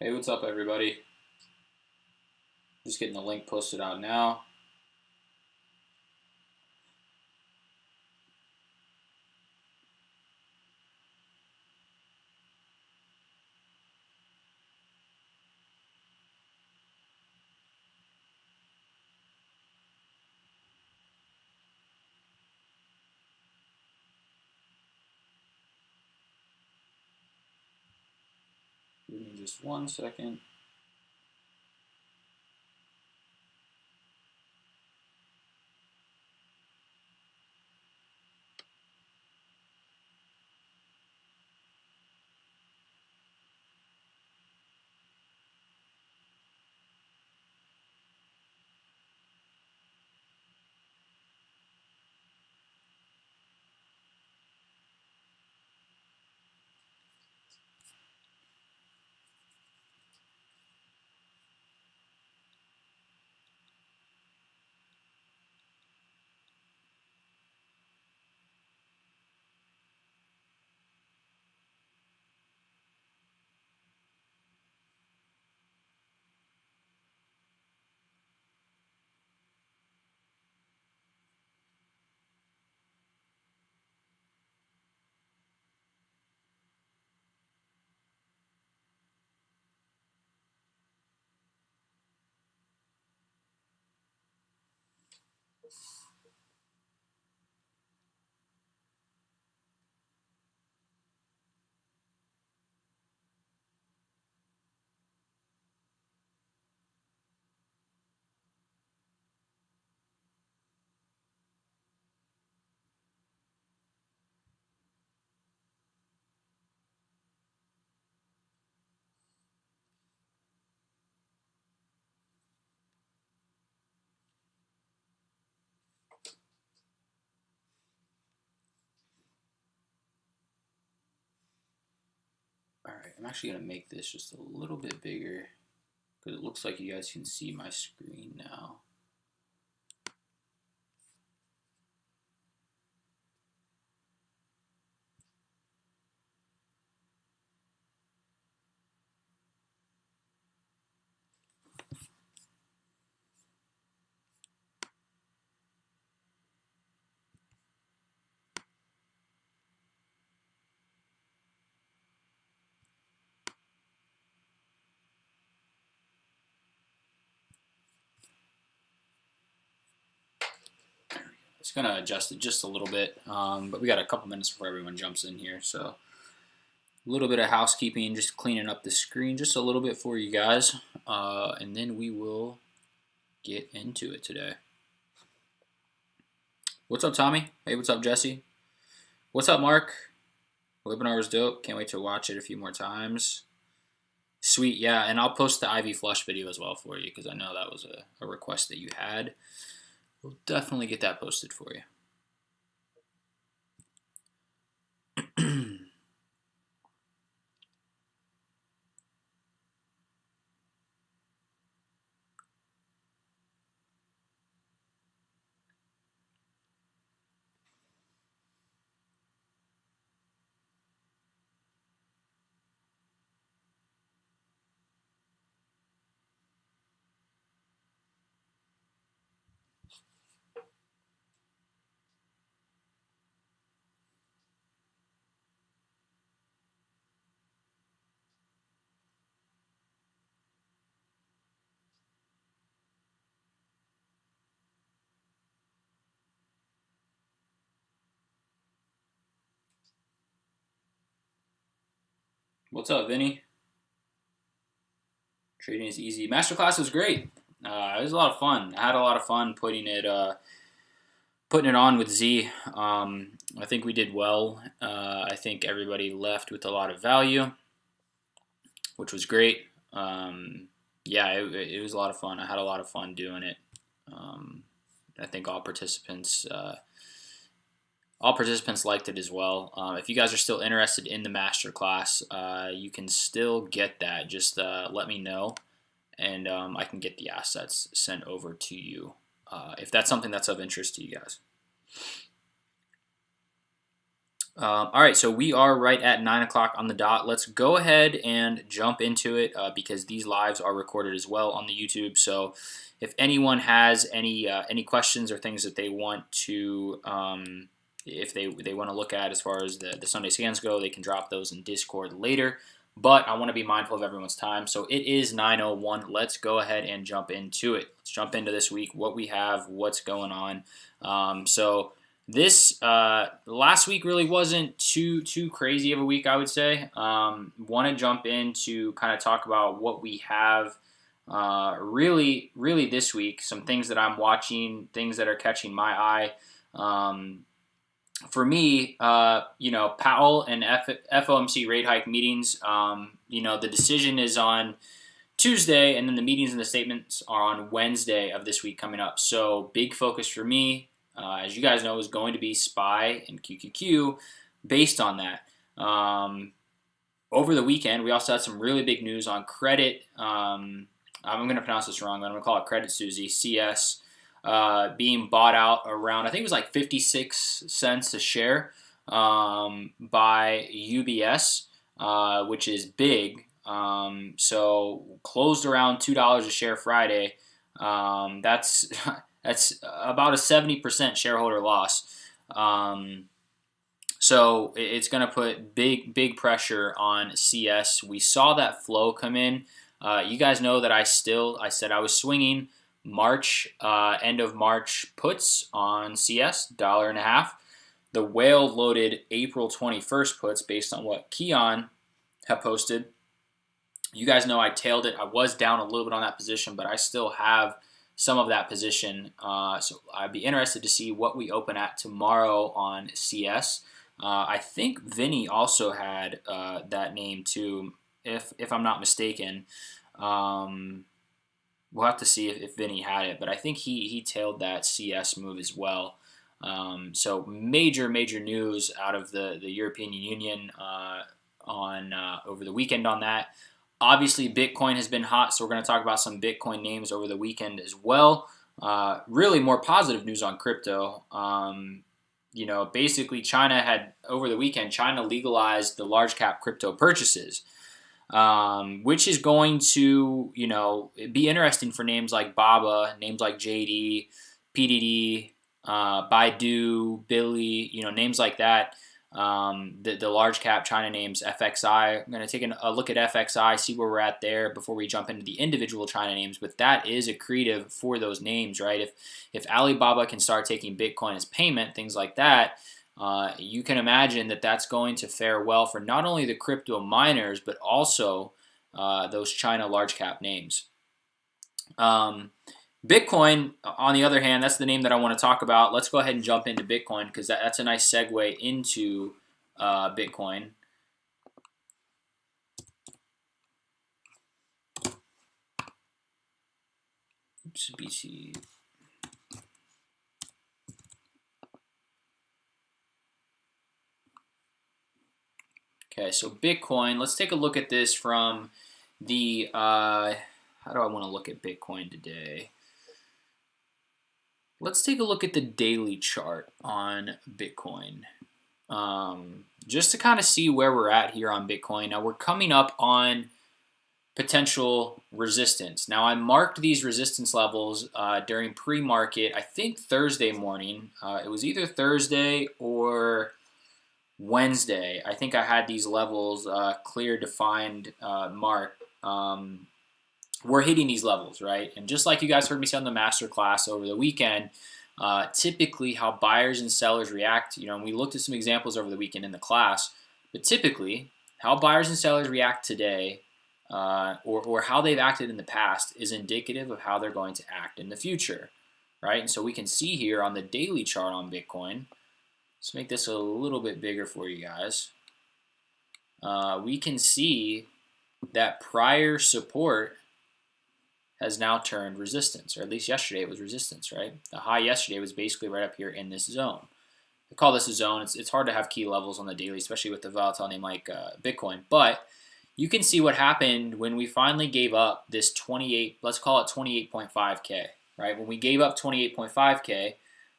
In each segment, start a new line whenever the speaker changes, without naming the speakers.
Hey, what's up, everybody? Just getting the link posted out now. Give me just 1 second. All right, I'm actually going to make this just a little bit bigger because it looks like you guys can see my screen now. It's going to adjust it just a little bit, but we got a couple minutes before everyone jumps in here, so a little bit of housekeeping, just cleaning up the screen just a little bit for you guys, and then we will get into it today. What's up, Tommy? Hey, what's up, Jesse? What's up, Mark? Webinar was dope. Can't wait to watch it a few more times. Sweet, yeah, and I'll post the IV flush video as well for you because I know that was a request that you had. We'll definitely get that posted for you. What's up, Vinny? Trading is easy. Masterclass was great. It was a lot of fun. I had a lot of fun putting it on with Z. I think we did well. I think everybody left with a lot of value, which was great. Yeah, it was a lot of fun. I had a lot of fun doing it. I think all participants liked it as well. If you guys are still interested in the masterclass, you can still get that. Just let me know, and I can get the assets sent over to you if that's something that's of interest to you guys. All right, so we are right at 9 o'clock on the dot. Let's go ahead and jump into it because these lives are recorded as well on the YouTube. So if anyone has any questions or things that they want to, if they want to look at as far as the Sunday scans go, they can drop those in Discord later. But I want to be mindful of everyone's time. So it is 9:01. Let's go ahead and jump into it. Let's jump into this week, what we have, what's going on. This last week really wasn't too crazy of a week, I would say. Want to jump in to kind of talk about what we have really this week. Some things that I'm watching, things that are catching my eye. For me, Powell and FOMC rate hike meetings. The decision is on Tuesday, and then the meetings and the statements are on Wednesday of this week coming up. So big focus for me, as you guys know, is going to be SPY and QQQ based on that. Over the weekend, we also had some really big news on credit. I'm going to pronounce this wrong, but I'm going to call it Credit Suzy, CS, being bought out around, I think it was like 56 cents a share by UBS, which is big. So closed around $2 a share Friday. That's about a 70% shareholder loss. So it's going to put big pressure on CS. We saw that flow come in. You guys know that I said I was swinging end of March puts on CS, $1.50. The whale loaded April 21st puts based on what Keon have posted. You guys know I tailed it. I was down a little bit on that position, but I still have some of that position. So I'd be interested to see what we open at tomorrow on CS. I think Vinny also had that name too, if I'm not mistaken. We'll have to see if Vinny had it, but I think he tailed that CS move as well. So major news out of the European Union on over the weekend on that. Obviously, Bitcoin has been hot, so we're going to talk about some Bitcoin names over the weekend as well. Really more positive news on crypto. Basically China had, over the weekend, China legalized the large cap crypto purchases, which is going to, be interesting for names like Baba, names like JD, PDD, Baidu, Billy, names like that. The large cap China names, FXI. I'm going to take a look at FXI, see where we're at there before we jump into the individual China names. But that is accretive for those names, right? If Alibaba can start taking Bitcoin as payment, things like that, you can imagine that that's going to fare well for not only the crypto miners, but also those China large cap names. Bitcoin, on the other hand, that's the name that I want to talk about. Let's go ahead and jump into Bitcoin because that's a nice segue into Bitcoin. Oops, BC. Okay, so Bitcoin, let's take a look at this from the, how do I want to look at Bitcoin today? Let's take a look at the daily chart on Bitcoin, just to kind of see where we're at here on Bitcoin. Now we're coming up on potential resistance. Now I marked these resistance levels during pre-market, I think Thursday morning. It was either Thursday or Wednesday. I think I had these levels clear, defined, marked. We're hitting these levels, right? And just like you guys heard me say on the masterclass over the weekend, typically how buyers and sellers react, and we looked at some examples over the weekend in the class, but typically how buyers and sellers react today or how they've acted in the past is indicative of how they're going to act in the future, right? And so we can see here on the daily chart on Bitcoin, let's make this a little bit bigger for you guys. We can see that prior support has now turned resistance, or at least yesterday it was resistance, right? The high yesterday was basically right up here in this zone. I call this a zone. It's hard to have key levels on the daily, especially with the volatile name like Bitcoin. But you can see what happened when we finally gave up this 28, let's call it 28.5K, right? When we gave up 28.5K,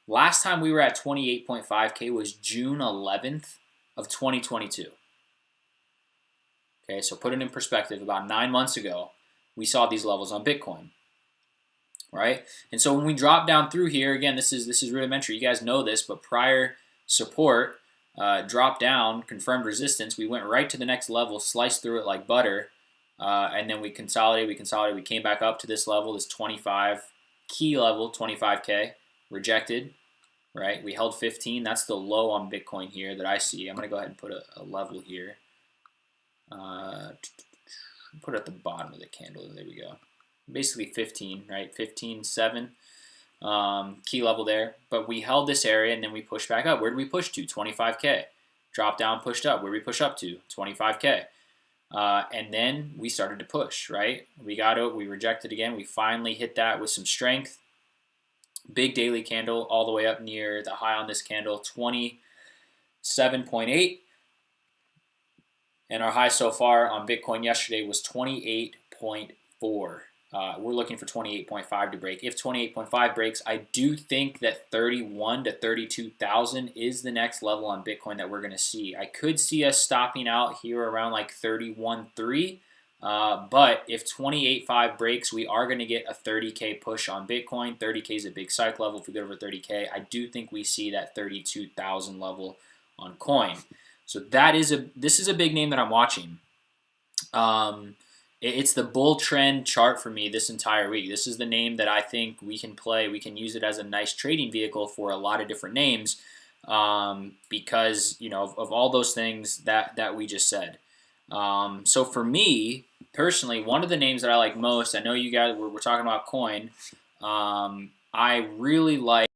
last time we were at 28.5K was June 11th of 2022. Okay, so put it in perspective, about 9 months ago, we saw these levels on Bitcoin, right? And so when we drop down through here, again, this is rudimentary. You guys know this, but prior support, drop down, confirmed resistance, we went right to the next level, sliced through it like butter, and then we consolidated, we came back up to this level, this 25 key level, 25K, rejected, right? We held 15. That's the low on Bitcoin here that I see. I'm going to go ahead and put a level here. Put it at the bottom of the candle. There we go. Basically 15, right? 15.7 key level there. But we held this area and then we pushed back up. Where did we push to? 25K. Drop down, pushed up. Where did we push up to? 25K. And then we started to push, right? We got it. We rejected again. We finally hit that with some strength. Big daily candle all the way up near the high on this candle, 27.8. And our high so far on Bitcoin yesterday was 28.4. We're looking for 28.5 to break. If 28.5 breaks, I do think that 31 to 32,000 is the next level on Bitcoin that we're going to see. I could see us stopping out here around like 31.3. But if 28.5 breaks, we are going to get a 30K push on Bitcoin. 30K is a big psych level. If we get over 30K, I do think we see that 32,000 level on coin. So this is a big name that I'm watching. It's the bull trend chart for me this entire week. This is the name that I think we can play. We can use it as a nice trading vehicle for a lot of different names because of all those things that we just said. So for me personally, one of the names that I like most, I know you guys we're talking about coin. I really like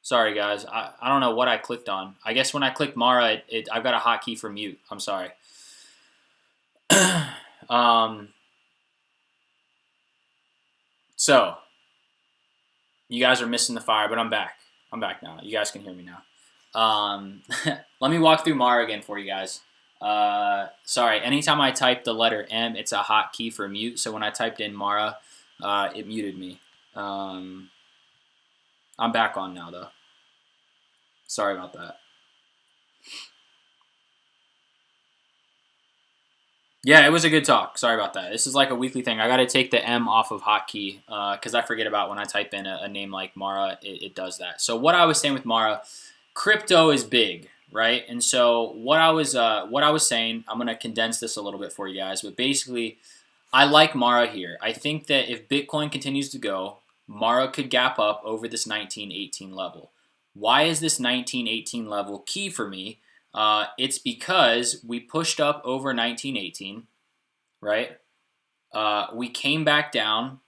Sorry, guys. I don't know what I clicked on. I guess when I clicked Mara, I've got a hotkey for mute. I'm sorry. So, you guys are missing the fire, but I'm back. I'm back now. You guys can hear me now. Let me walk through Mara again for you guys. Sorry, anytime I type the letter M, it's a hotkey for mute. So when I typed in Mara, it muted me. I'm back on now, though. Sorry about that. Yeah, it was a good talk. Sorry about that. This is like a weekly thing. I got to take the M off of hotkey because I forget about when I type in a name like Mara, it does that. So what I was saying with Mara, crypto is big, right? And so what I was saying, I'm gonna condense this a little bit for you guys, but basically, I like Mara here. I think that if Bitcoin continues to go, Mara could gap up over this 1918 level. Why is this 1918 level key for me? It's because we pushed up over 1918, right? We came back down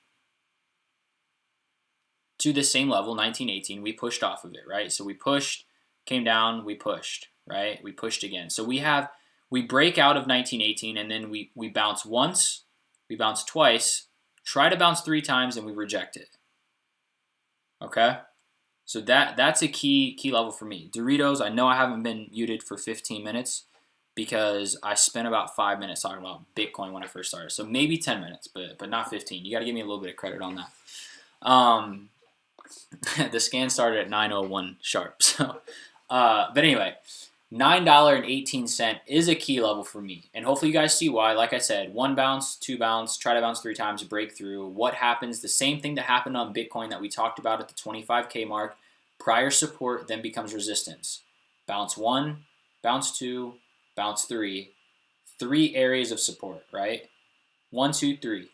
to the same level, 1918. We pushed off of it, right? So we pushed, came down, we pushed, right? We pushed again. So we break out of 1918, and then we bounce once, we bounce twice, try to bounce 3 times, and we reject it. Okay? So that's a key level for me. Doritos, I know I haven't been muted for 15 minutes because I spent about 5 minutes talking about Bitcoin when I first started. So maybe 10 minutes, but not 15. You got to give me a little bit of credit on that. The scan started at 9:01 sharp. So, but anyway, $9.18 is a key level for me, and hopefully you guys see why. Like I said, 1 bounce, 2 bounce, try to bounce 3 times, break through. What happens? The same thing that happened on Bitcoin that we talked about at the 25K mark. Prior support then becomes resistance. Bounce 1, bounce 2, bounce 3. 3 areas of support, right? 1, 2, 3.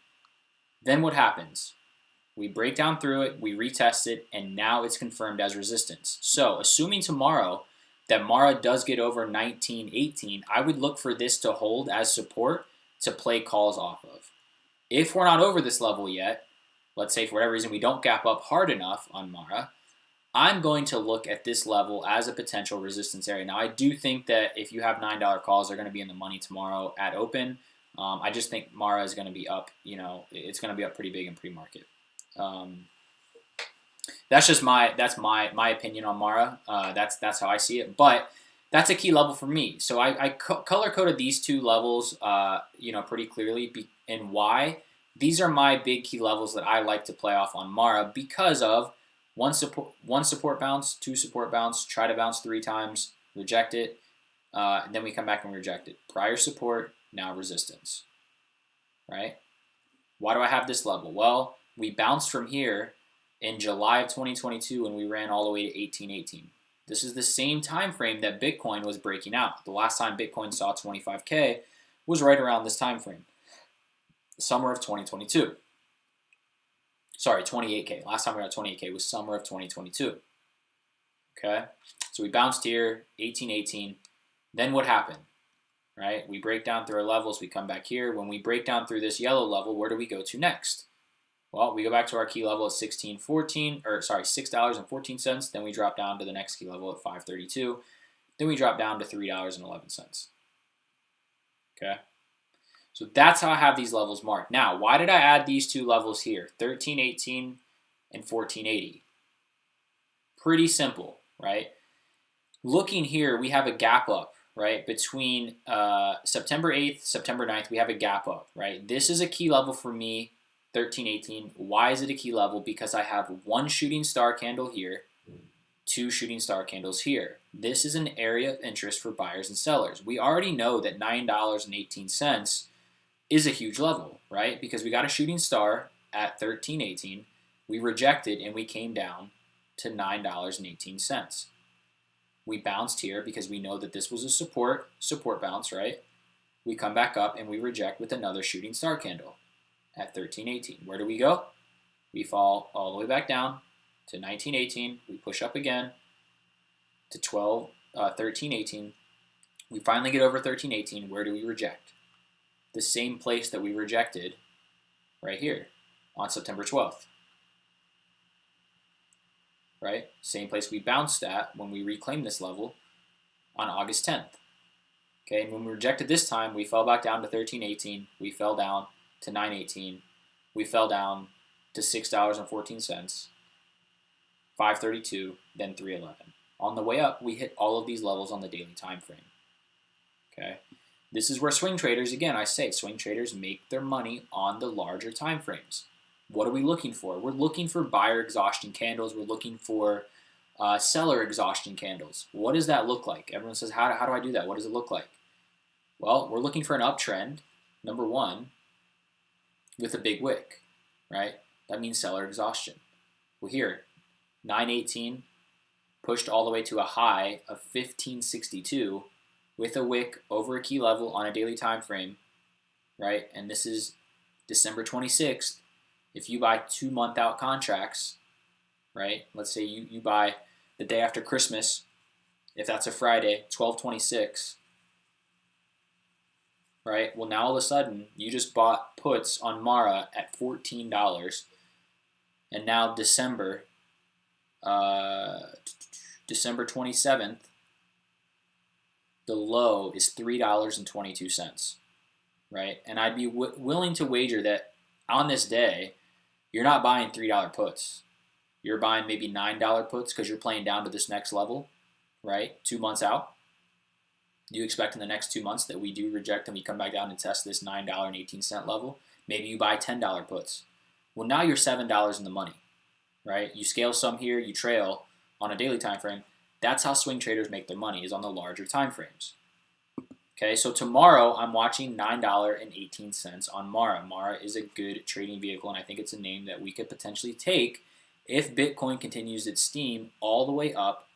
Then what happens? We break down through it, we retest it, and now it's confirmed as resistance. So, assuming tomorrow that Mara does get over 1918, I would look for this to hold as support to play calls off of. If we're not over this level yet, let's say for whatever reason we don't gap up hard enough on Mara, I'm going to look at this level as a potential resistance area. Now, I do think that if you have $9 calls, they're going to be in the money tomorrow at open. I just think Mara is going to be up. It's going to be up pretty big in pre-market. That's my opinion on Mara. That's how I see it. But that's a key level for me. So I color coded these 2 levels, pretty clearly. And why? These are my big key levels that I like to play off on Mara because of one support bounce, 2 support bounce, try to bounce 3 times, reject it, and then we come back and reject it. Prior support, now resistance. Right? Why do I have this level? Well, we bounced from here in July of 2022 when we ran all the way to 1818. This is the same time frame that Bitcoin was breaking out. The last time Bitcoin saw 25K was right around this time frame, summer of 2022. Sorry, 28K. Last time we got 28K was summer of 2022. Okay, so we bounced here, 1818. Then what happened? Right, we break down through our levels. We come back here. When we break down through this yellow level, where do we go to next? Well, we go back to our key level at $6.14. Then we drop down to the next key level at $5.32. Then we drop down to $3.11. Okay, so that's how I have these levels marked. Now, why did I add these 2 levels here, 1318 and 1480? Pretty simple, right? Looking here, we have a gap up, right? Between September 8th, September 9th, we have a gap up, right? This is a key level for me. 1318. Why is it a key level? Because I have 1 shooting star candle here, 2 shooting star candles here. This is an area of interest for buyers and sellers. We already know that $9.18 is a huge level, right? Because we got a shooting star at 1318. We rejected and we came down to $9.18. We bounced here because we know that this was a support bounce, right? We come back up and we reject with another shooting star candle at 1318. Where do we go? We fall all the way back down to 1918. We push up again to 1318. We finally get over 1318. Where do we reject? The same place that we rejected right here on September 12th. right? Same place we bounced at when we reclaimed this level on August 10th. Okay, and when we rejected this time, we fell back down to 13.18. We fell down to 9.18. We fell down to $6.14, 5.32, then 3.11. On the way up, we hit all of these levels on the daily time frame. Okay, this is where swing traders, again, I say swing traders make their money on the larger time frames. What are we looking for? We're looking for buyer exhaustion candles. We're looking for seller exhaustion candles. What does that look like? Everyone says, how do I do that? What does it look like? Well, we're looking for an uptrend, number one, with a big wick, right? That means seller exhaustion. Well, here, 9.18 pushed all the way to a high of 15.62 with a wick over a key level on a daily time frame, right? And this is December 26th. If you buy 2-month out contracts, right? Let's say you buy the day after Christmas, if that's a Friday, 12/26, right? Well, now all of a sudden, you just bought puts on Mara at $14, and now December 27th, the low is $3.22, right? And I'd be willing to wager that on this day, you're not buying $3 puts. You're buying maybe $9 puts because you're playing down to this next level, right? 2 months out. Do you expect in the next 2 months that we do reject and we come back down and test this $9.18 level? Maybe you buy $10 puts. Well, now you're $7 in the money, right? You scale some here, you trail on a daily time frame. That's how swing traders make their money, is on the larger time frames. Okay, so tomorrow I'm watching $9.18 on Mara. Mara is a good trading vehicle, and I think it's a name that we could potentially take if Bitcoin continues its steam all the way up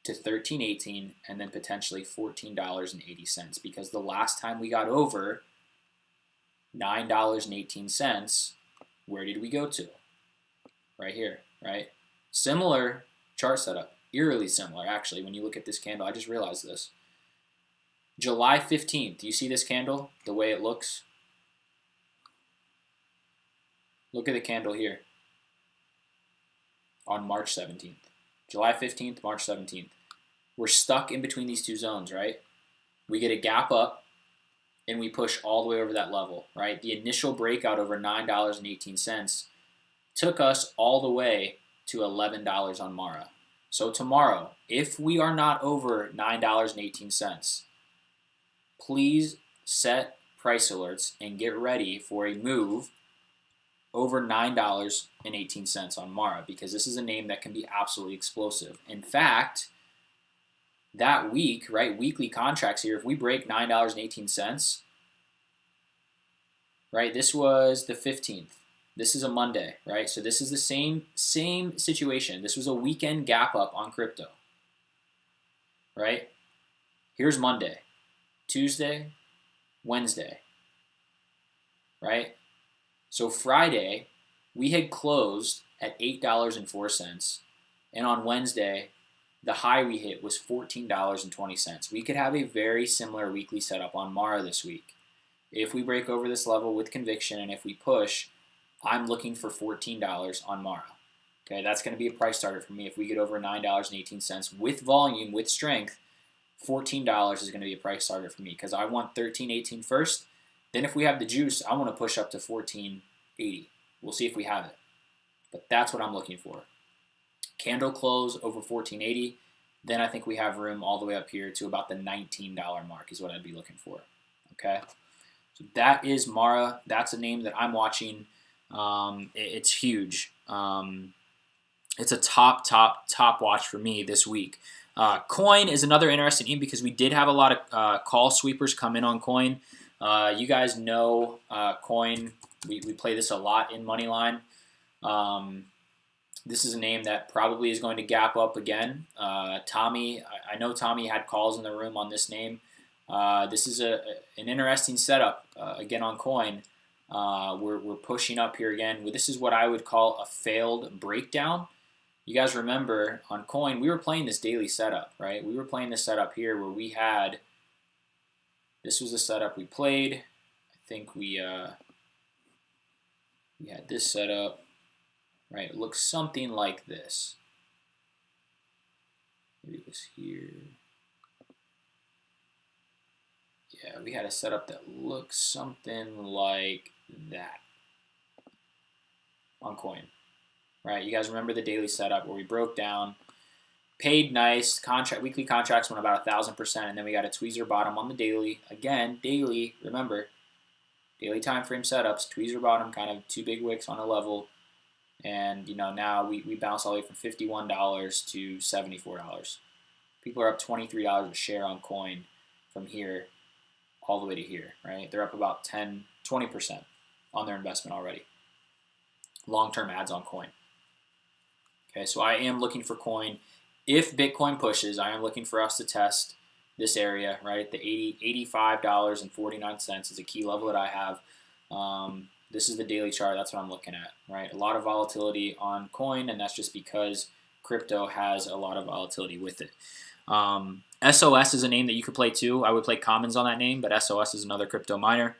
to 13.18 and then potentially $14.80, because the last time we got over $9.18, where did we go to? Right here, right? Similar chart setup, eerily similar actually. When you look at this candle, I just realized this. July 15th, do you see this candle, the way it looks? Look at the candle here on March 17th. July 15th, March 17th. We're stuck in between these two zones, right? We get a gap up and we push all the way over that level, right? The initial breakout over $9.18 took us all the way to $11 on Mara. So tomorrow, if we are not over $9.18, please set price alerts and get ready for a move over $9.18 on Mara, because this is a name that can be absolutely explosive. In fact, that week, right, weekly contracts here, if we break $9.18, right, this was the 15th. This is a Monday, right? So this is the same situation. This was a weekend gap up on crypto, right? Here's Monday, Tuesday, Wednesday, right? So Friday, we had closed at $8.04, and on Wednesday, the high we hit was $14.20. We could have a very similar weekly setup on Mara this week. If we break over this level with conviction and if we push, I'm looking for $14 on Mara. Okay, that's going to be a price target for me. If we get over $9.18 with volume, with strength, $14 is going to be a price target for me, because I want 13.18 first. Then if we have the juice, I want to push up to 14.80. We'll see if we have it. But that's what I'm looking for. Candle close over 14.80. Then I think we have room all the way up here to about the $19 mark is what I'd be looking for. Okay, so that is Mara. That's a name that I'm watching. It's huge. It's a top watch for me this week. Coin is another interesting name because we did have a lot of call sweepers come in on Coin. You guys know Coin. We play this a lot in Moneyline. This is a name that probably is going to gap up again. Tommy, I know Tommy had calls in the room on this name. This is an interesting setup again on Coin. We're pushing up here again. This is what I would call a failed breakdown. You guys remember on Coin, we were playing this daily setup, right? We were playing this setup here where we had, this was the setup we played. I think we had this setup, right? It looks something like this. Maybe it was here. Yeah, we had a setup that looks something like that on Coin, right? You guys remember the daily setup where we broke down, paid nice, weekly contracts went about 1,000%, and then we got a tweezer bottom on the daily. Again, daily, remember, daily time frame setups, tweezer bottom, kind of two big wicks on a level, and now we bounced all the way from $51 to $74. People are up $23 a share on Coin from here all the way to here, right? They're up about 10, 20% on their investment already. Long-term ads on Coin. Okay, so I am looking for Coin. If Bitcoin pushes, I am looking for us to test this area, right? The $85.49 is a key level that I have. This is the daily chart. That's what I'm looking at, right? A lot of volatility on Coin, and that's just because crypto has a lot of volatility with it. SOS is a name that you could play too. I would play commons on that name, but SOS is another crypto miner.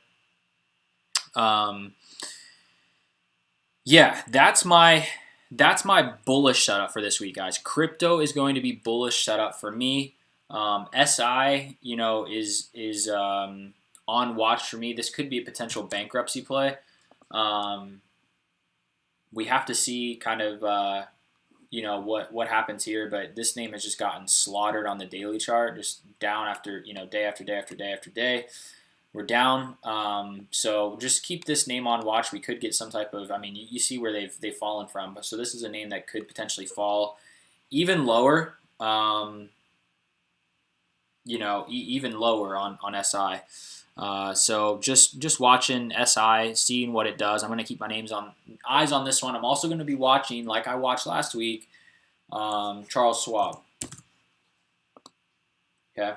Yeah, that's my bullish setup for this week, guys. Crypto is going to be bullish setup for me. SI, is on watch for me. This could be a potential bankruptcy play. We have to see kind of what happens here, but this name has just gotten slaughtered on the daily chart, just down after day after day after day after day. We're down, so just keep this name on watch. We could get some type of, you see where they've fallen from, so this is a name that could potentially fall even lower. Even lower on SI. So just watching SI, seeing what it does. I'm going to keep my eyes on this one. I'm also going to be watching, like I watched last week, Charles Schwab. Okay.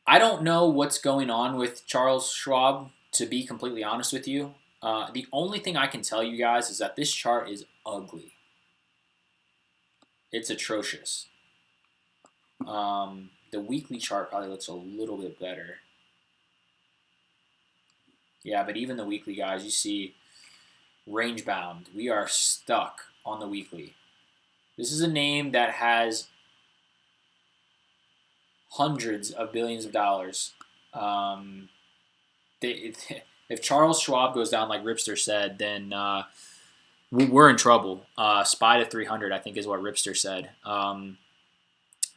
I don't know what's going on with Charles Schwab, to be completely honest with you. The only thing I can tell you guys is that this chart is ugly. It's atrocious. The weekly chart probably looks a little bit better. Yeah, but even the weekly, guys, you see range bound. We are stuck on the weekly. This is a name that has hundreds of billions of dollars. If Charles Schwab goes down like Ripster said, then we're in trouble. SPY to 300, I think, is what Ripster said.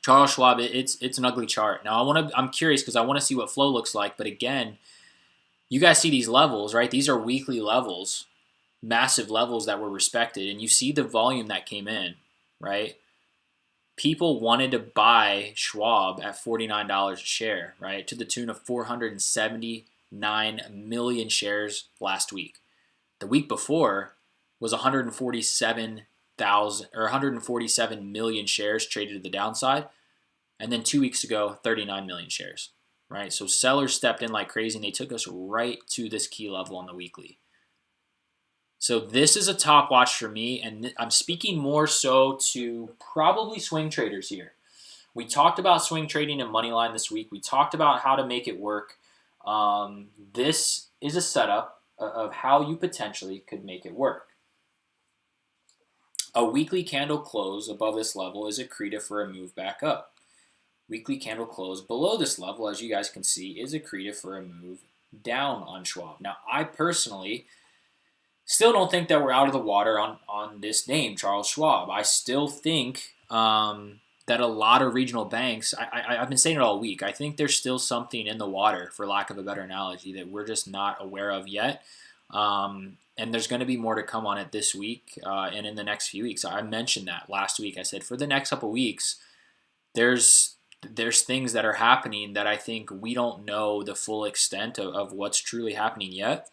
Charles Schwab, it's an ugly chart. Now I'm curious because I want to see what flow looks like. But again, you guys see these levels, right? These are weekly levels, massive levels that were respected, and you see the volume that came in, right? People wanted to buy Schwab at $49 a share, right? To the tune of 479 million shares last week. The week before was 147 million shares traded to the downside. And then 2 weeks ago, 39 million shares, right? So sellers stepped in like crazy, and they took us right to this key level on the weekly. So this is a top watch for me, and I'm speaking more so to probably swing traders here. We talked about swing trading and moneyline this week. We talked about how to make it work. This is a setup of how you potentially could make it work. A weekly candle close above this level is accretive for a move back up. Weekly candle close below this level, as you guys can see, is accretive for a move down on Schwab. Now, I personally still don't think that we're out of the water on this name, Charles Schwab. I still think that a lot of regional banks, I've been saying it all week, I think there's still something in the water, for lack of a better analogy, that we're just not aware of yet. And there's going to be more to come on it this week and in the next few weeks. I mentioned that last week. I said for the next couple weeks, there's things that are happening that I think we don't know the full extent of what's truly happening yet.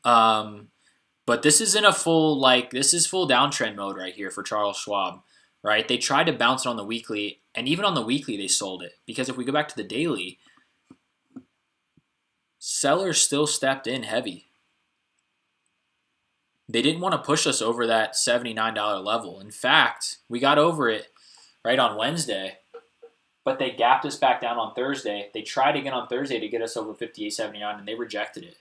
But this is full downtrend mode right here for Charles Schwab, right? They tried to bounce it on the weekly, and even on the weekly they sold it, because if we go back to the daily, sellers still stepped in heavy. They didn't want to push us over that $79 level. In fact, we got over it right on Wednesday, but they gapped us back down on Thursday. They tried again on Thursday to get us over 58.79, and they rejected it.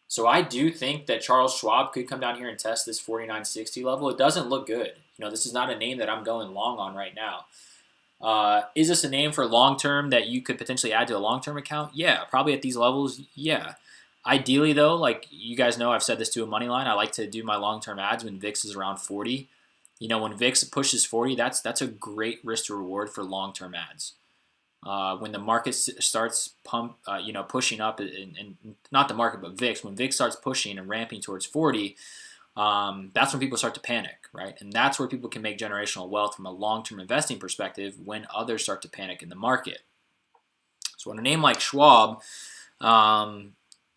So I do think that Charles Schwab could come down here and test this 49.60 level. It doesn't look good. This is not a name that I'm going long on right now. Is this a name for long term that you could potentially add to a long term account? Yeah, probably at these levels. Yeah. Ideally, though, like you guys know, I've said this to a money line. I like to do my long term ads when VIX is around 40. When VIX pushes 40, that's a great risk to reward for long term ads. When the market starts pushing up, and not the market, but VIX, when VIX starts pushing and ramping towards 40, that's when people start to panic, right? And that's where people can make generational wealth from a long-term investing perspective when others start to panic in the market. So on a name like Schwab,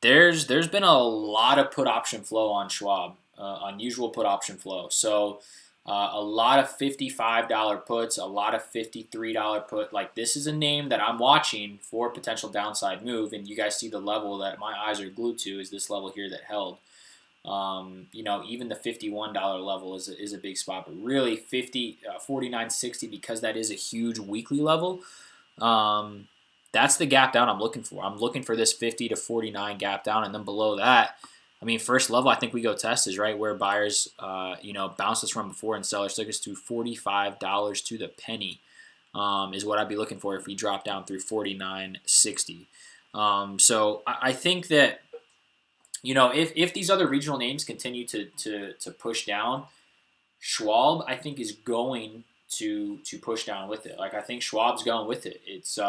there's been a lot of put option flow on Schwab, unusual put option flow. So a lot of $55 puts, a lot of $53 put. Like, this is a name that I'm watching for potential downside move, and you guys see the level that my eyes are glued to is this level here that held. Even the $51 level is a big spot, but really 49.60, because that is a huge weekly level. That's the gap down I'm looking for. I'm looking for this 50 to 49 gap down, and then below that, first level I think we go test is right where buyers, bounced us from before, and sellers took us to $45 to the penny, is what I'd be looking for if we drop down through 49.60. So I think that, if these other regional names continue to push down, Schwab, I think, is going to push down with it. Like, I think Schwab's going with it. It's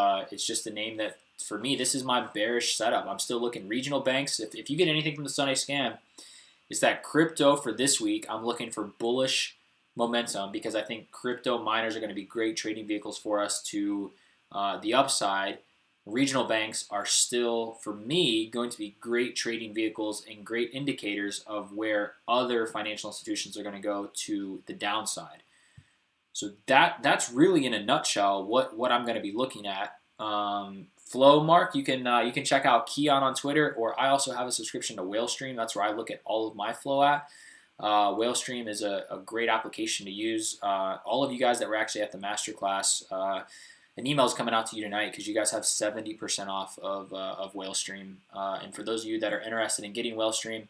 just a name that, for me, this is my bearish setup. I'm still looking regional banks. If you get anything from the Sunday scam, it's that crypto for this week. I'm looking for bullish momentum because I think crypto miners are going to be great trading vehicles for us to the upside. Regional banks are still, for me, going to be great trading vehicles and great indicators of where other financial institutions are going to go to the downside. So that's really, in a nutshell, what I'm going to be looking at. Flow, Mark, you can check out Keon on Twitter, or I also have a subscription to WhaleStream. That's where I look at all of my flow at. WhaleStream is a great application to use. All of you guys that were actually at the masterclass, an email is coming out to you tonight because you guys have 70% off of WhaleStream. And for those of you that are interested in getting WhaleStream,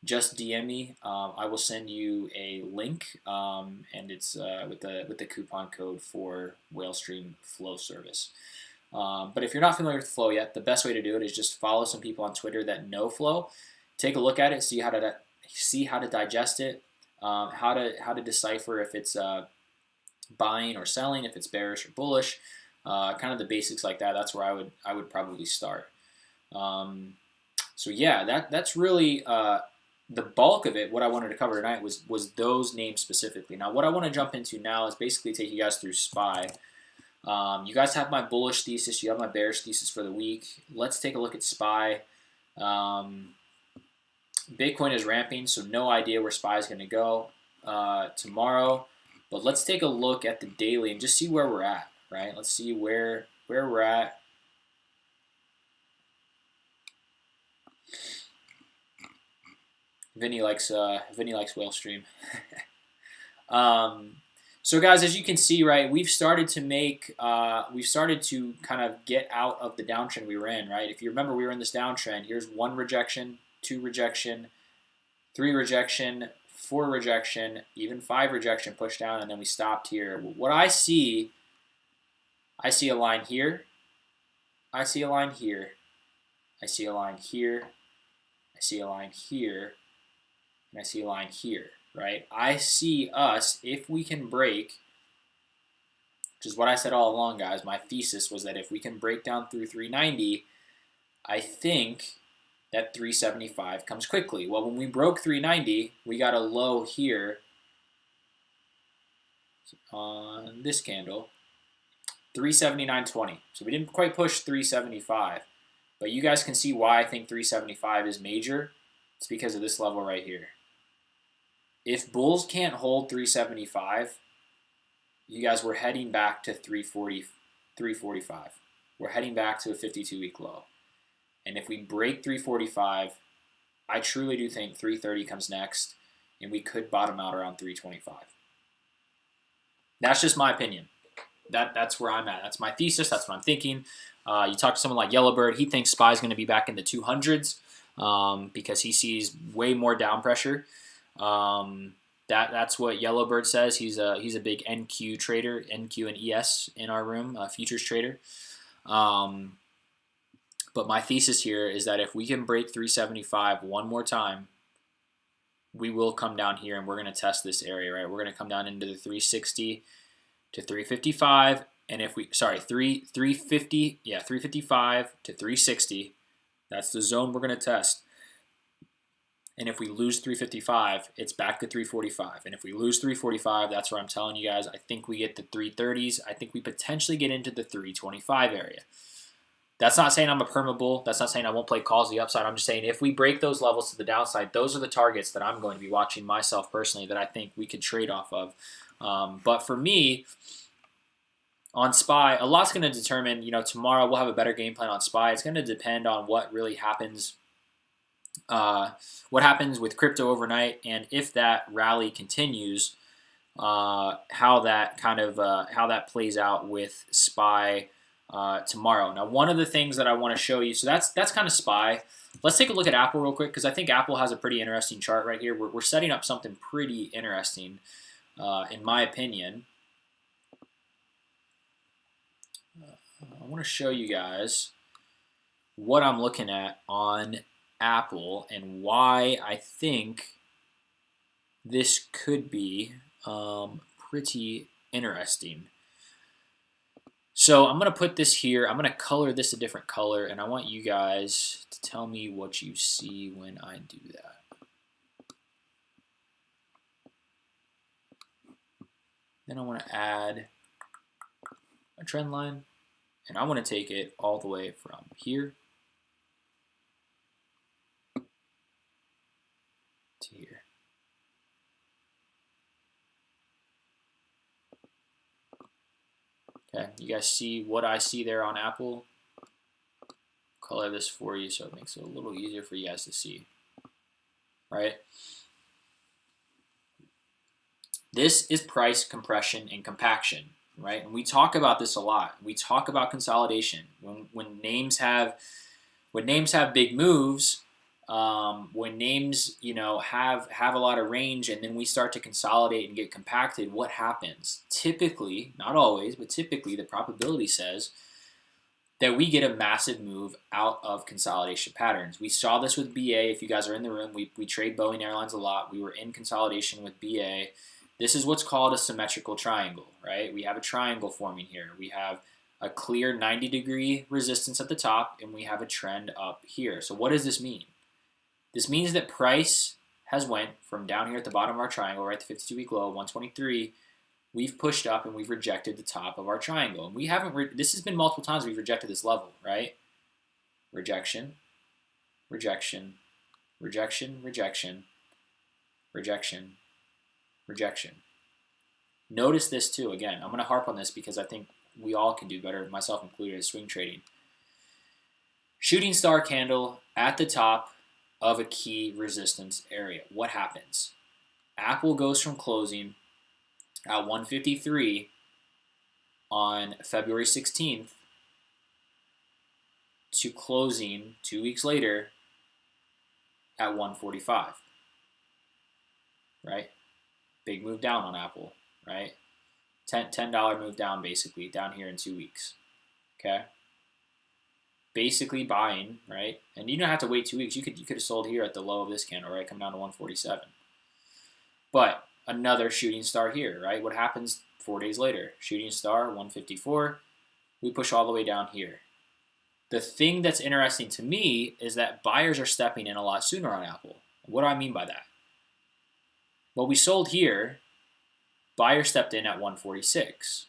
just DM me. I will send you a link, and it's with the coupon code for WhaleStream Flow service. But if you're not familiar with Flow yet, the best way to do it is just follow some people on Twitter that know Flow. Take a look at it, see how to digest it, how to decipher if it's buying or selling, if it's bearish or bullish, kind of the basics like that. That's where I would probably start. So yeah, that's really the bulk of it. What I wanted to cover tonight was those names specifically. Now, what I want to jump into now is basically take you guys through SPY. You guys have my bullish thesis. You have my bearish thesis for the week. Let's take a look at SPY. Bitcoin is ramping, so no idea where SPY is going to go tomorrow. But let's take a look at the daily and just see where we're at, right? Let's see where we're at. Vinny likes WhaleStream. So guys, as you can see, right, we've started to kind of get out of the downtrend we were in, right? If you remember, we were in this downtrend. Here's 1 rejection, 2 rejection, 3 rejection, 4 rejection, even 5 rejection, push down, and then we stopped here. What I see a line here, I see a line here, I see a line here, I see a line here, and I see a line here. Right? I see us, if we can break, which is what I said all along, guys. My thesis was that if we can break down through 390, I think that 375 comes quickly. Well, when we broke 390, we got a low here on this candle, 379.20. So we didn't quite push 375, but you guys can see why I think 375 is major. It's because of this level right here. If bulls can't hold 375, you guys, we're heading back to 345. We're heading back to a 52-week low. And if we break 345, I truly do think 330 comes next, and we could bottom out around 325. That's just my opinion. That's where I'm at. That's my thesis. That's what I'm thinking. You talk to someone like Yellowbird. He thinks SPY is going to be back in the 200s. because he sees way more down pressure. That's what Yellowbird says. He's a big NQ trader, NQ and ES in our room, futures trader. But my thesis here is that if we can break 375 one more time, we will come down here and we're going to test this area, right? We're going to come down into the 360 to 355, and if we 350, 355 to 360, that's the zone we're going to test. And if we lose 355, it's back to 345. And if we lose 345, that's where I'm telling you guys, I think we get the 330s. I think we potentially get into the 325 area. That's not saying I'm a perma bull. That's not saying I won't play calls to the upside. I'm just saying if we break those levels to the downside, those are the targets that I'm going to be watching myself personally that I think we could trade off of. But for me, on SPY, a lot's going to determine, tomorrow we'll have a better game plan on SPY. It's going to depend on what really happens, with crypto overnight, and if that rally continues, how that plays out with SPY tomorrow. Now, one of the things that I want to show you, so that's kind of SPY. Let's take a look at Apple real quick, because I think Apple has a pretty interesting chart right here. We're setting up something pretty interesting, in my opinion. I want to show you guys what I'm looking at on Apple and why I think this could be pretty interesting. So I'm going to put this here. I'm going to color this a different color, and I want you guys to tell me what you see when I do that. Then I want to add a trend line, and I want to take it all the way from here to here. Okay, you guys see what I see there on Apple? Color this for you so it makes it a little easier for you guys to see. Right? This is price compression and compaction, right? And we talk about this a lot. We talk about consolidation. When names have big moves, when names have a lot of range, and then we start to consolidate and get compacted, what happens? Typically, not always, but typically the probability says that we get a massive move out of consolidation patterns. We saw this with BA. If you guys are in the room, we trade Boeing Airlines a lot. We were in consolidation with BA. This is what's called a symmetrical triangle, right? We have a triangle forming here. We have a clear 90-degree resistance at the top, and we have a trend up here. So what does this mean? This means that price has went from down here at the bottom of our triangle, right, the 52-week low, 123. We've pushed up and we've rejected the top of our triangle. And we haven't. This has been multiple times we've rejected this level, right? Rejection, rejection, rejection, rejection, rejection, rejection. Notice this too. Again, I'm going to harp on this because I think we all can do better, myself included, as swing trading. Shooting star candle at the top of a key resistance area. What happens? Apple goes from closing at 153 on February 16th to closing 2 weeks later at 145. Right? Big move down on Apple, right? $10 move down, basically, down here in 2 weeks. Okay? Basically buying, right? And you don't have to wait 2 weeks. You could have sold here at the low of this candle, right? Come down to 147. But another shooting star here, right? What happens 4 days later? Shooting star, 154. We push all the way down here. The thing that's interesting to me is that buyers are stepping in a lot sooner on Apple. What do I mean by that? Well, we sold here. Buyer stepped in at 146.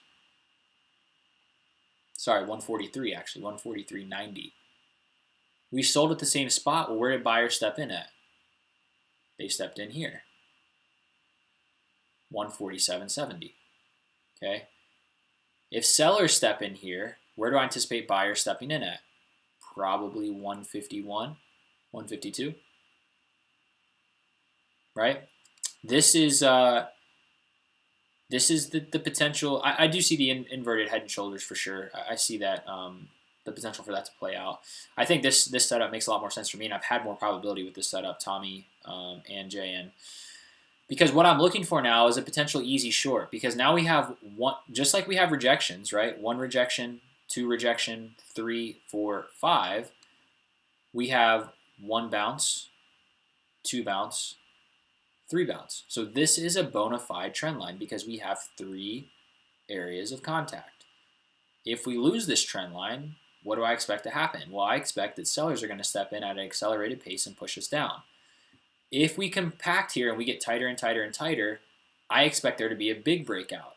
Sorry, 143 actually, 143.90. We sold at the same spot. Well, where did buyers step in at? They stepped in here. 147.70. Okay. If sellers step in here, where do I anticipate buyers stepping in at? Probably 151, 152. Right? This is the potential. I do see the inverted head and shoulders for sure. I see that the potential for that to play out. I think this setup makes a lot more sense for me, and I've had more probability with this setup, Tommy and JN. Because what I'm looking for now is a potential easy short. Because now we have one, just like we have rejections, right? 1 rejection, 2 rejection, 3, 4, 5. We have 1 bounce, 2 bounce, 3 bounce. So this is a bona fide trend line because we have 3 areas of contact. If we lose this trend line, what do I expect to happen? Well, I expect that sellers are going to step in at an accelerated pace and push us down. If we compact here and we get tighter and tighter and tighter, I expect there to be a big breakout.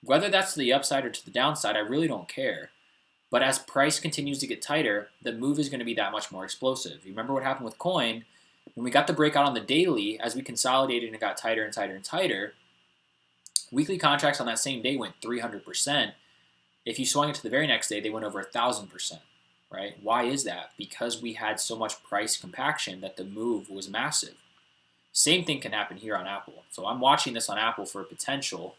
Whether that's to the upside or to the downside, I really don't care. But as price continues to get tighter, the move is going to be that much more explosive. You remember what happened with coin? When we got the breakout on the daily, as we consolidated and got tighter and tighter and tighter, weekly contracts on that same day went 300%. If you swung it to the very next day, they went over 1,000%, right? Why is that? Because we had so much price compaction that the move was massive. Same thing can happen here on Apple. So I'm watching this on Apple for a potential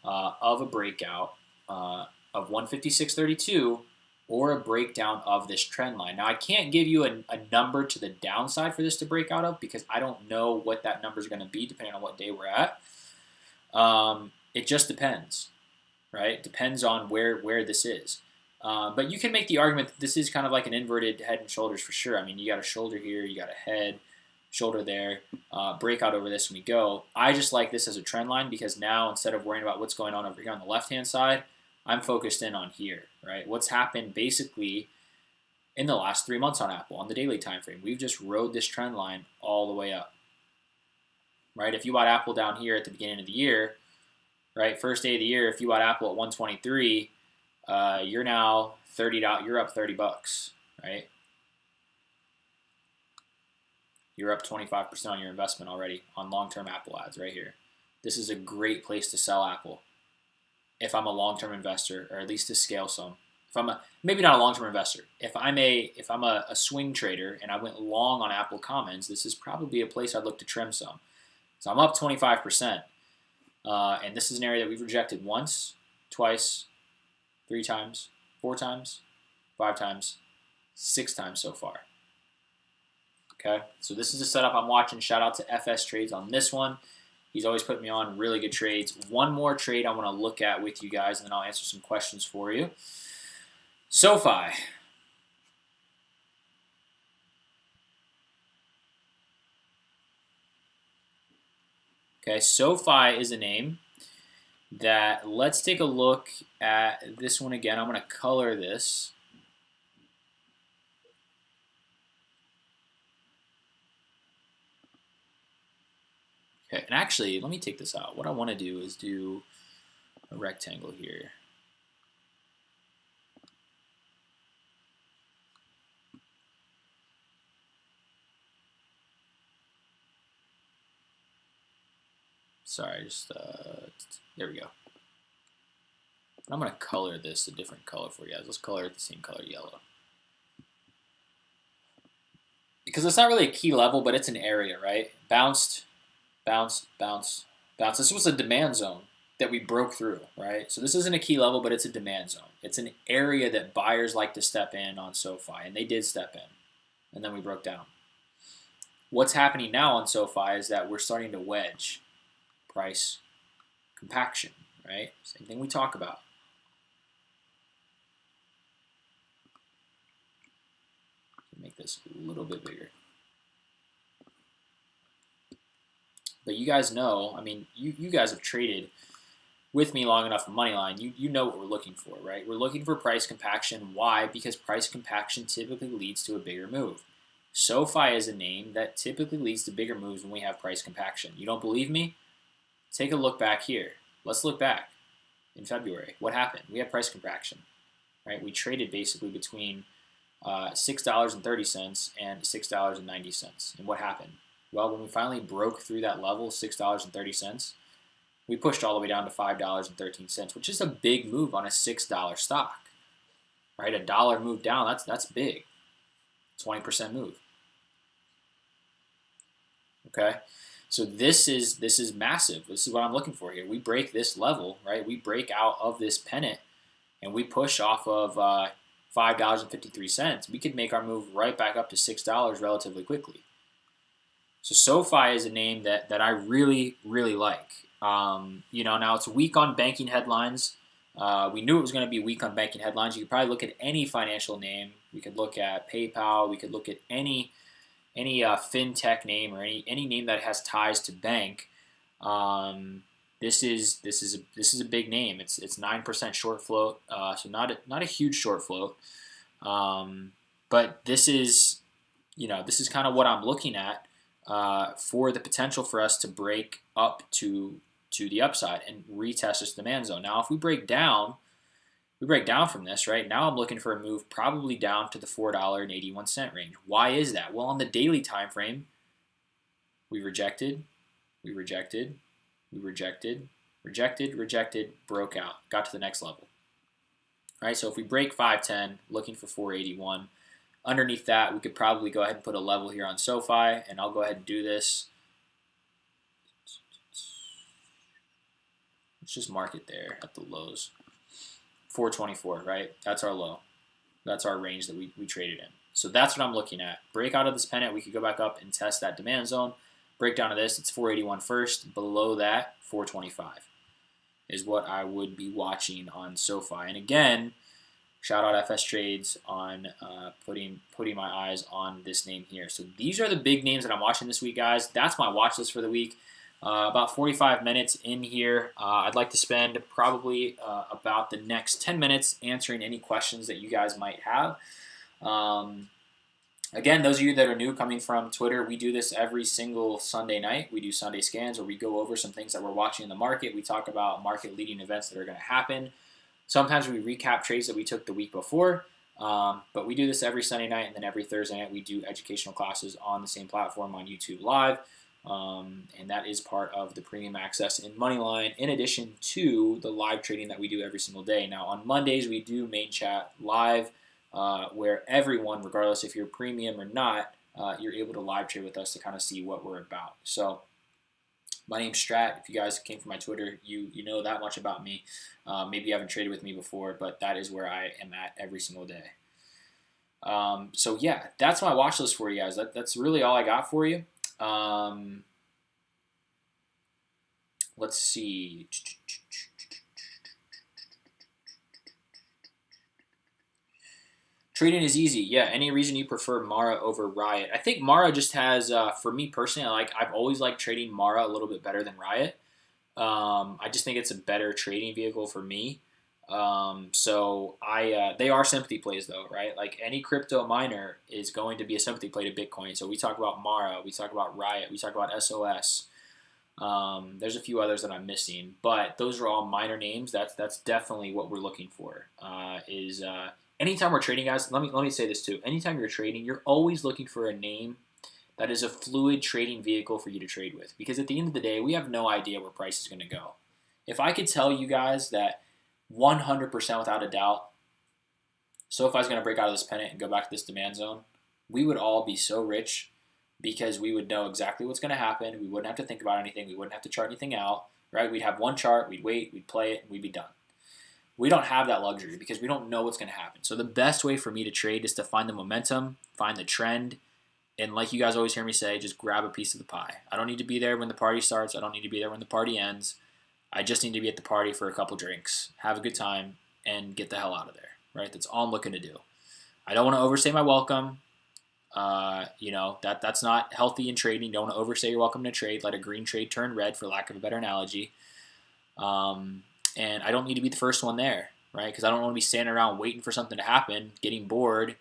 of a breakout of 156.32 or a breakdown of this trend line. Now, I can't give you a number to the downside for this to break out of because I don't know what that number is going to be depending on what day we're at. It just depends, right? It depends on where this is. But you can make the argument that this is kind of like an inverted head and shoulders for sure. I mean, you got a shoulder here, you got a head, shoulder there, breakout over this, and we go. I just like this as a trend line because now instead of worrying about what's going on over here on the left-hand side, I'm focused in on here, right? What's happened basically in the last 3 months on Apple on the daily time frame. We've just rode this trend line all the way up, right? If you bought Apple down here at the beginning of the year, right, first day of the year, if you bought Apple at 123, you're now $30. You're up $30, right? You're up 25% on your investment already on long-term Apple ads right here. This is a great place to sell Apple if I'm a long-term investor, or at least to scale some. If I'm maybe not a long-term investor. If I'm a swing trader and I went long on Apple Commons, this is probably a place I'd look to trim some. So I'm up 25%, and this is an area that we've rejected once, twice, 3 times, 4 times, 5 times, 6 times so far. Okay, so this is a setup I'm watching. Shout out to FS Trades on this one. He's always putting me on really good trades. One more trade I want to look at with you guys, and then I'll answer some questions for you. Sofi. Okay, Sofi is a name that, let's take a look at this one again. I'm going to color this. Okay, and actually, let me take this out. What I want to do is do a rectangle here. Sorry, just, there we go. I'm going to color this a different color for you guys. Let's color it the same color, yellow. Because it's not really a key level, but it's an area, right? Bounced, bounce, bounce, bounce. This was a demand zone that we broke through, right? So this isn't a key level, but it's a demand zone. It's an area that buyers like to step in on Sofi, and they did step in, and then we broke down. What's happening now on Sofi is that we're starting to wedge price compaction, right? Same thing we talk about. Make this a little bit bigger. But you guys know, I mean, you guys have traded with me long enough in Moneyline. You know what we're looking for, right? We're looking for price compaction. Why? Because price compaction typically leads to a bigger move. Sofi is a name that typically leads to bigger moves when we have price compaction. You don't believe me? Take a look back here. Let's look back in February. What happened? We had price compaction, right? We traded basically between $6.30 and $6.90. And what happened? Well, when we finally broke through that level, $6.30, we pushed all the way down to $5.13, which is a big move on a $6 stock, right? A dollar move down, that's big. 20% move. Okay, so this is massive. This is what I'm looking for here. We break this level, right? We break out of this pennant, and we push off of $5.53, we could make our move right back up to $6 relatively quickly. So SoFi is a name that I really, really like. Now it's weak on banking headlines. We knew it was going to be weak on banking headlines. You could probably look at any financial name. We could look at PayPal. We could look at any fintech name or any name that has ties to bank. This is a big name. It's 9% short float, so not a huge short float. But this is kind of what I'm looking at for the potential for us to break up to the upside and retest this demand zone. Now, if we break down from this, right now I'm looking for a move probably down to the $4.81 range. Why is that? Well, on the daily time frame, we rejected, broke out, got to the next level. All right, so if we break 510, looking for 481, underneath that, we could probably go ahead and put a level here on SoFi, and I'll go ahead and do this. Let's just mark it there at the lows. 424, right? That's our low. That's our range that we traded in. So that's what I'm looking at. Break out of this pennant, we could go back up and test that demand zone. Break down to this, it's 481 first. Below that, 425 is what I would be watching on SoFi. And again, shout out FS Trades on putting my eyes on this name here. So these are the big names that I'm watching this week, guys. That's my watch list for the week. About 45 minutes in here. I'd like to spend probably about the next 10 minutes answering any questions that you guys might have. Again, those of you that are new coming from Twitter, we do this every single Sunday night. We do Sunday scans where we go over some things that we're watching in the market. We talk about market-leading events that are going to happen. Sometimes we recap trades that we took the week before, but we do this every Sunday night, and then every Thursday night we do educational classes on the same platform on YouTube Live, and that is part of the premium access in Moneyline, in addition to the live trading that we do every single day. Now, on Mondays, we do main chat live, where everyone, regardless if you're premium or not, you're able to live trade with us to kind of see what we're about. So my name's Strat. If you guys came from my Twitter, you know that much about me. Maybe you haven't traded with me before, but that is where I am at every single day. So yeah, that's my watch list for you guys. That's really all I got for you. Let's see. Trading is easy. Yeah, any reason you prefer Mara over Riot? I think Mara just has, for me personally, I've always liked trading Mara a little bit better than Riot. I just think it's a better trading vehicle for me. They are sympathy plays though, right? Like any crypto miner is going to be a sympathy play to Bitcoin. So we talk about Mara, we talk about Riot, we talk about SOS. There's a few others that I'm missing, but those are all minor names. That's definitely what we're looking for. Anytime we're trading, guys, let me say this too. Anytime you're trading, you're always looking for a name that is a fluid trading vehicle for you to trade with. Because at the end of the day, we have no idea where price is going to go. If I could tell you guys that 100% without a doubt, SoFi is going to break out of this pennant and go back to this demand zone, we would all be so rich because we would know exactly what's going to happen. We wouldn't have to think about anything. We wouldn't have to chart anything out, right? We'd have one chart, we'd wait, we'd play it, and we'd be done. We don't have that luxury because we don't know what's going to happen. So the best way for me to trade is to find the momentum, find the trend, and like you guys always hear me say, just grab a piece of the pie. I don't need to be there when the party starts. I don't need to be there when the party ends. I just need to be at the party for a couple drinks, have a good time, and get the hell out of there, right? That's all I'm looking to do. I don't want to overstay my welcome. That's not healthy in trading. You don't want to overstay your welcome to trade. Let a green trade turn red, for lack of a better analogy. And I don't need to be the first one there, right? Because I don't want to be standing around waiting for something to happen, getting bored,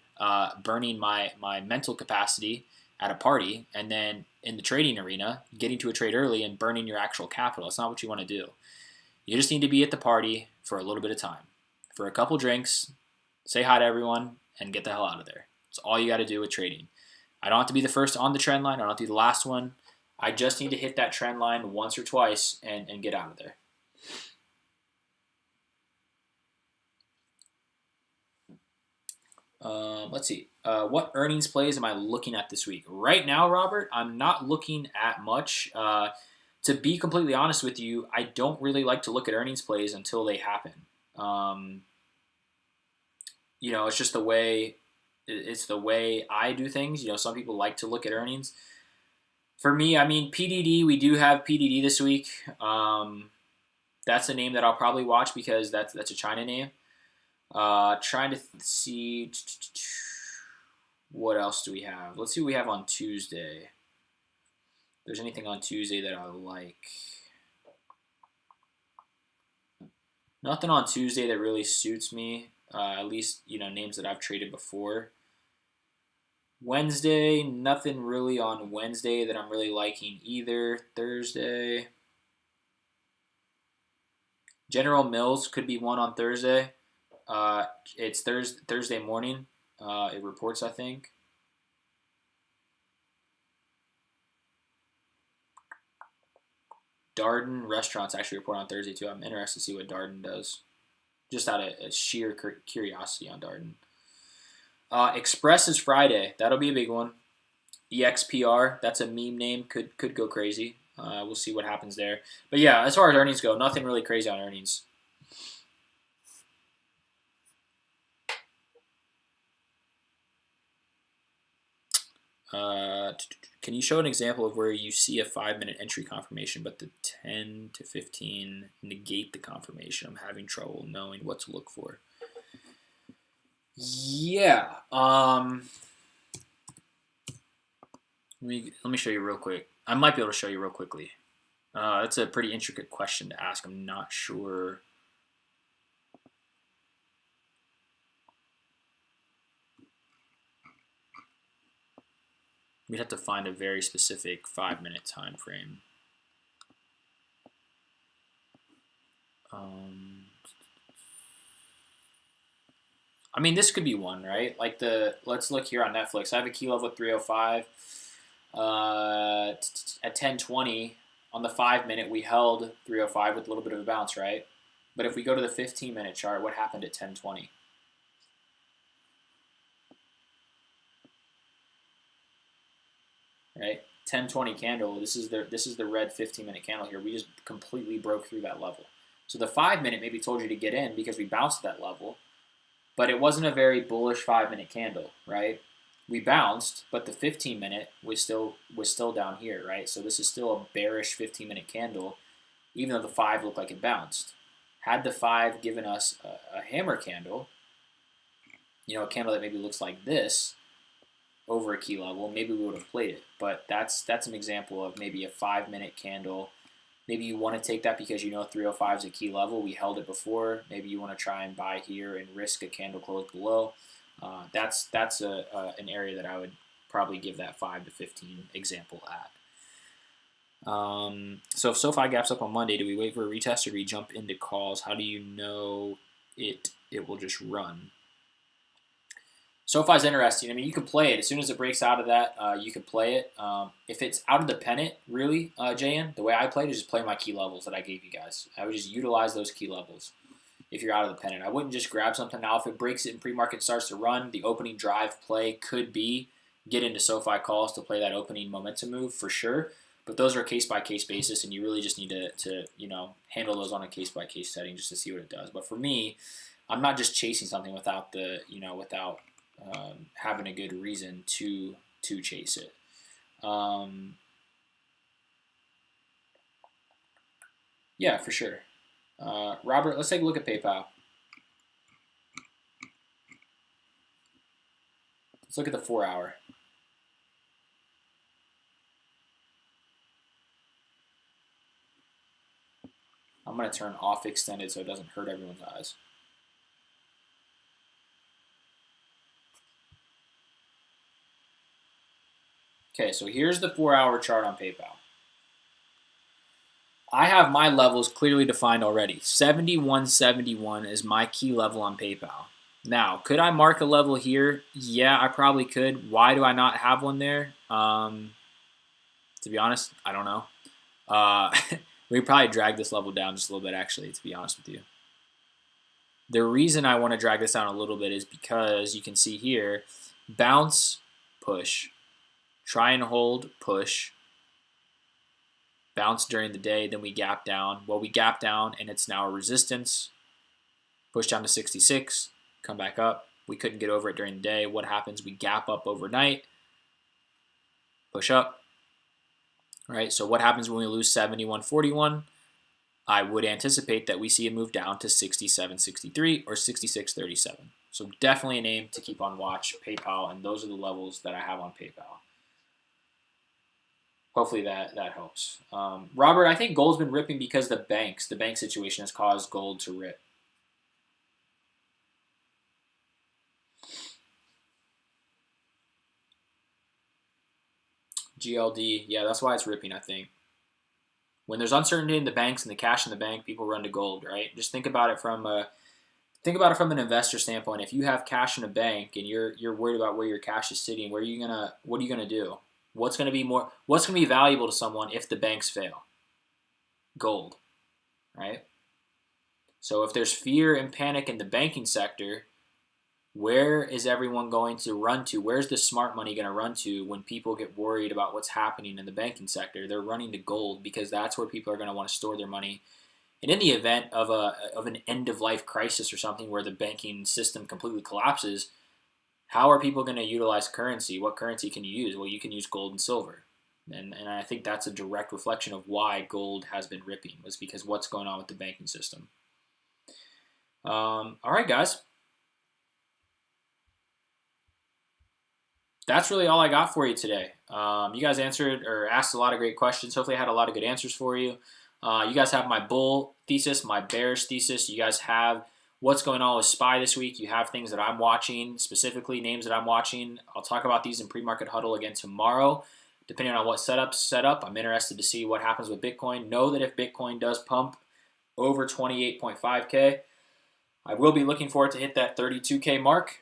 burning my mental capacity at a party, and then in the trading arena, getting to a trade early and burning your actual capital. That's not what you want to do. You just need to be at the party for a little bit of time, for a couple drinks, say hi to everyone, and get the hell out of there. That's all you got to do with trading. I don't have to be the first on the trend line. I don't have to be the last one. I just need to hit that trend line once or twice and get out of there. Let's see. What earnings plays am I looking at this week? Right now, Robert, I'm not looking at much. To be completely honest with you, I don't really like to look at earnings plays until they happen. you know, it's just the way it's the way I do things. You know, some people like to look at earnings. For me, I mean, PDD. We do have PDD this week. That's a name that I'll probably watch because that's a China name. Trying to see what else do we have. Let's see what we have on Tuesday. If there's anything on Tuesday that I like. Nothing on Tuesday that really suits me. At least, you know, names that I've traded before. Wednesday, nothing really on Wednesday that I'm really liking either. Thursday, General Mills could be one on Thursday. It's Thursday morning. It reports, I think. Darden restaurants actually report on Thursday too. I'm interested to see what Darden does, just out of sheer curiosity on Darden. Express is Friday. That'll be a big one. EXPR, that's a meme name. Could go crazy. We'll see what happens there. But yeah, as far as earnings go, nothing really crazy on earnings. Can you show an example of where you see a 5-minute entry confirmation, but the 10 to 15 negate the confirmation? I'm having trouble knowing what to look for. Yeah. Let me show you real quick. I might be able to show you real quickly. That's a pretty intricate question to ask. I'm not sure. We'd have to find a very specific 5-minute time frame. I mean, this could be one, right? Like let's look here on Netflix. I have a key level at 305. At 10:20 on the 5-minute, we held 305 with a little bit of a bounce, right? But if we go to the 15-minute chart, what happened at 10:20? Right, 10:20 candle. This is the red 15-minute candle here. We just completely broke through that level. So the 5-minute maybe told you to get in because we bounced that level, but it wasn't a very bullish 5-minute candle, right? We bounced, but the 15-minute was still down here, right? So this is still a bearish 15-minute candle, even though the 5 looked like it bounced. Had the 5 given us a hammer candle, you know, a candle that maybe looks like this over a key level, maybe we would have played it. But that's an example of maybe a 5-minute candle. Maybe you want to take that because you know 305 is a key level. We held it before. Maybe you want to try and buy here and risk a candle close below. That's an area that I would probably give that 5 to 15 example at. So if SoFi gaps up on Monday, do we wait for a retest or do we jump into calls? How do you know it will just run? SoFi's interesting. I mean, you can play it. As soon as it breaks out of that, you can play it. If it's out of the pennant, really, JN, the way I played is just play my key levels that I gave you guys. I would just utilize those key levels if you're out of the pennant. I wouldn't just grab something. Now, if it breaks it and pre-market starts to run, the opening drive play could be get into SoFi calls to play that opening momentum move for sure. But those are a case-by-case basis, and you really just need to handle those on a case-by-case setting just to see what it does. But for me, I'm not just chasing something without having a good reason to chase it. Yeah, for sure. Robert, let's take a look at PayPal. Let's look at the 4-hour. I'm going to turn off extended so it doesn't hurt everyone's eyes. Okay, so here's the 4-hour chart on PayPal. I have my levels clearly defined already. 71.71 is my key level on PayPal. Now, could I mark a level here? Yeah, I probably could. Why do I not have one there? To be honest, I don't know. We probably drag this level down just a little bit, actually, to be honest with you. The reason I want to drag this down a little bit is because you can see here, bounce, push, try and hold, push, bounce during the day, then we gap down. Well, we gap down, and it's now a resistance. Push down to 66, come back up, We couldn't get over it during the day. What happens? We gap up overnight, push up, right? So what happens when we lose 71.41? I would anticipate that we see a move down to 67.63 or 66.37. So definitely a name to keep on watch, PayPal, and those are the levels that I have on PayPal. Hopefully that helps. Robert, I think gold's been ripping because the bank situation has caused gold to rip. GLD, yeah, that's why it's ripping, I think. When there's uncertainty in the banks and the cash in the bank, people run to gold, right? Just think about it from an investor standpoint. If you have cash in a bank and you're worried about where your cash is sitting, what are you gonna do? What's gonna be valuable to someone if the banks fail? Gold, right? So if there's fear and panic in the banking sector, where is everyone going to run to? Where's the smart money going to run to when people get worried about what's happening in the banking sector? They're running to gold because that's where people are going to want to store their money. And in the event of an end-of-life crisis or something where the banking system completely collapses, how are people going to utilize currency? What currency can you use? Well, you can use gold and silver. And I think that's a direct reflection of why gold has been ripping, was because what's going on with the banking system. All right, guys. That's really all I got for you today. You guys answered or asked a lot of great questions. Hopefully I had a lot of good answers for you. You guys have my bull thesis, my bearish thesis. You guys have what's going on with SPY this week. You have things that I'm watching, specifically names that I'm watching. I'll talk about these in pre-market huddle again tomorrow. Depending on what setup's set up, I'm interested to see what happens with Bitcoin. Know that if Bitcoin does pump over 28.5K, I will be looking for it to hit that 32K mark.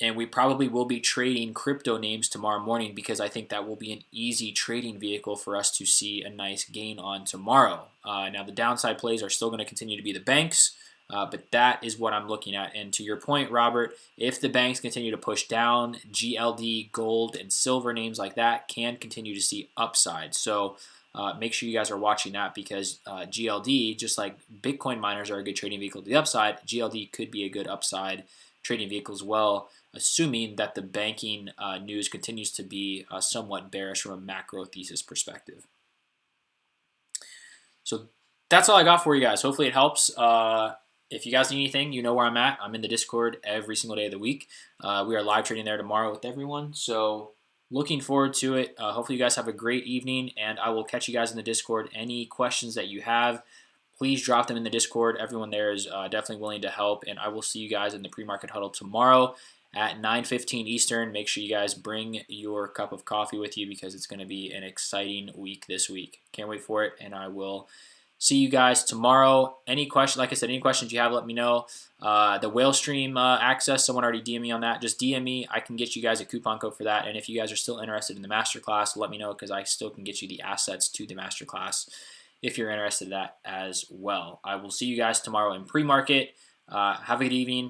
And we probably will be trading crypto names tomorrow morning because I think that will be an easy trading vehicle for us to see a nice gain on tomorrow. Now, the downside plays are still going to continue to be the banks, but that is what I'm looking at. And to your point, Robert, if the banks continue to push down, GLD, gold, and silver names like that can continue to see upside. So make sure you guys are watching that because GLD, just like Bitcoin miners are a good trading vehicle to the upside, GLD could be a good upside trading vehicle as well, assuming that the banking news continues to be somewhat bearish from a macro thesis perspective. So that's all I got for you guys. Hopefully it helps. If you guys need anything, you know where I'm at. I'm in the Discord every single day of the week. We are live trading there tomorrow with everyone. So looking forward to it. Hopefully you guys have a great evening, and I will catch you guys in the Discord. Any questions that you have, please drop them in the Discord. Everyone there is definitely willing to help, and I will see you guys in the pre-market huddle tomorrow at 9:15 Eastern. Make sure you guys bring your cup of coffee with you because it's going to be an exciting week this week. Can't wait for it, and I will see you guys tomorrow. Any questions? Like I said, any questions you have, let me know. The whale stream access, someone already DM me on that. Just DM me. I can get you guys a coupon code for that. And if you guys are still interested in the masterclass, let me know because I still can get you the assets to the masterclass if you're interested in that as well. I will see you guys tomorrow in pre-market. Have a good evening.